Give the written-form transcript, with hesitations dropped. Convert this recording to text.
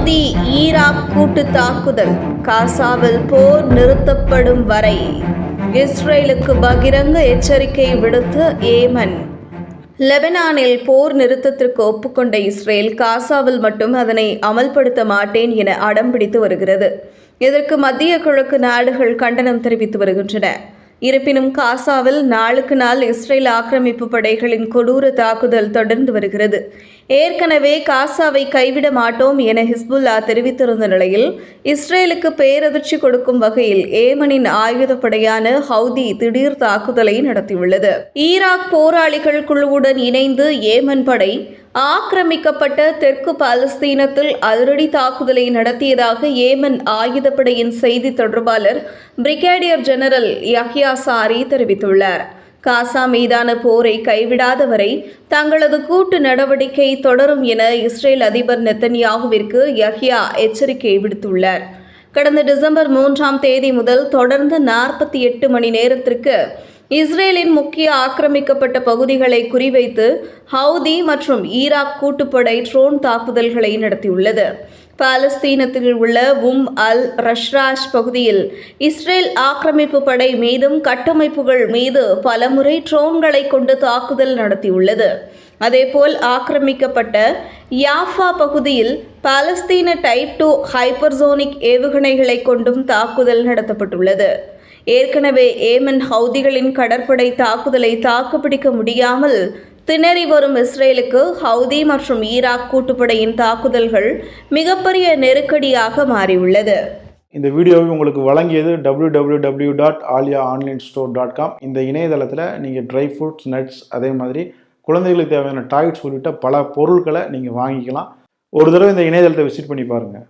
Houthi Iraq கூட்டு தாக்குதல், காசாவில் போர் நிறுத்தப்படும் வரை இஸ்ரேலுக்கு பகிரங்க எச்சரிக்கை விடுத்த ஏமன். லெபனானில் போர் நிறுத்தத்திற்கு ஒப்புக்கொண்ட இஸ்ரேல் காசாவில் மட்டும் அதனை அமல்படுத்த மாட்டேன் என அடம்பிடித்து வருகிறது. இதற்கு மத்திய கிழக்கு நாடுகள் கண்டனம் தெரிவித்து வருகின்றன. இருப்பினும் காசாவில் நாளுக்கு நாள் இஸ்ரேல் ஆக்கிரமிப்பு படைகளின் கொடூர தாக்குதல் தொடர்ந்து வருகிறது. ஏற்கனவே காசாவை கைவிட மாட்டோம் என ஹிஸ்புல்லா தெரிவித்திருந்த நிலையில் இஸ்ரேலுக்கு பேரதிர்ச்சி கொடுக்கும் வகையில் ஏமனின் ஆயுதப்படையான ஹவுதி திடீர் தாக்குதலை நடத்தியுள்ளது. ஈராக் போராளிகள் குழுவுடன் இணைந்து ஏமன் படை ஆக்கிரமிக்கப்பட்ட தெற்கு பாலஸ்தீனத்தில் அதிரடி தாக்குதலை நடத்தியதாக ஏமன் ஆயுதப்படையின் செய்தி தொடர்பாளர் பிரிகேடியர் ஜெனரல் யஹ்யா சாரி தெரிவித்துள்ளார். காசா மீதான போரை கைவிடாத வரை தங்களது கூட்டு நடவடிக்கை தொடரும் என இஸ்ரேல் அதிபர் நெத்தன்யாகுவிற்கு யஹ்யா எச்சரிக்கை விடுத்துள்ளார். கடந்த டிசம்பர் 3 முதல் தொடர்ந்து 48 மணி நேரத்திற்கு இஸ்ரேலின் முக்கிய ஆக்கிரமிக்கப்பட்ட பகுதிகளை குறிவைத்து ஹவுதி மற்றும் ஈராக் கூட்டுப்படை ட்ரோன் தாக்குதல்களை நடத்தியுள்ளது. பாலஸ்தீனத்தில் உள்ள அல் ரஷ்ராஷ் பகுதியில் இஸ்ரேல் ஆக்கிரமிப்பு படை மீதும் கட்டமைப்புகள் மீது பலமுறை ட்ரோன்களை கொண்டு தாக்குதல் நடத்தியுள்ளது. அதேபோல் ஆக்கிரமிக்கப்பட்ட யாஃபா பகுதியில் பாலஸ்தீன டைப் 2 ஹைப்பர்சோனிக் ஏவுகணைகளை கொண்டும் தாக்குதல் நடத்தப்பட்டுள்ளது. ஏற்கனவே ஏமன் ஹவுதிகளின் கடற்படை தாக்குதலை தாக்குப்பிடிக்க முடியாமல் திணறி வரும் இஸ்ரேலுக்கு ஹவுதி மற்றும் ஈராக் கூட்டுப்படையின் தாக்குதல்கள் மிகப்பெரிய நெருக்கடியாக மாறியுள்ளது. இந்த வீடியோவை உங்களுக்கு வழங்கியது www.aliaonlinestore.com. இந்த இணையதளத்தில் நீங்கள் ட்ரை ஃப்ரூட்ஸ், நட்ஸ், அதே மாதிரி குழந்தைகளுக்கு தேவையான டாய்ஸ் உள்ளிட்ட பல பொருட்களை நீங்கள் வாங்கிக்கலாம். ஒரு தடவை இந்த இணையதளத்தை விசிட் பண்ணி பாருங்கள்.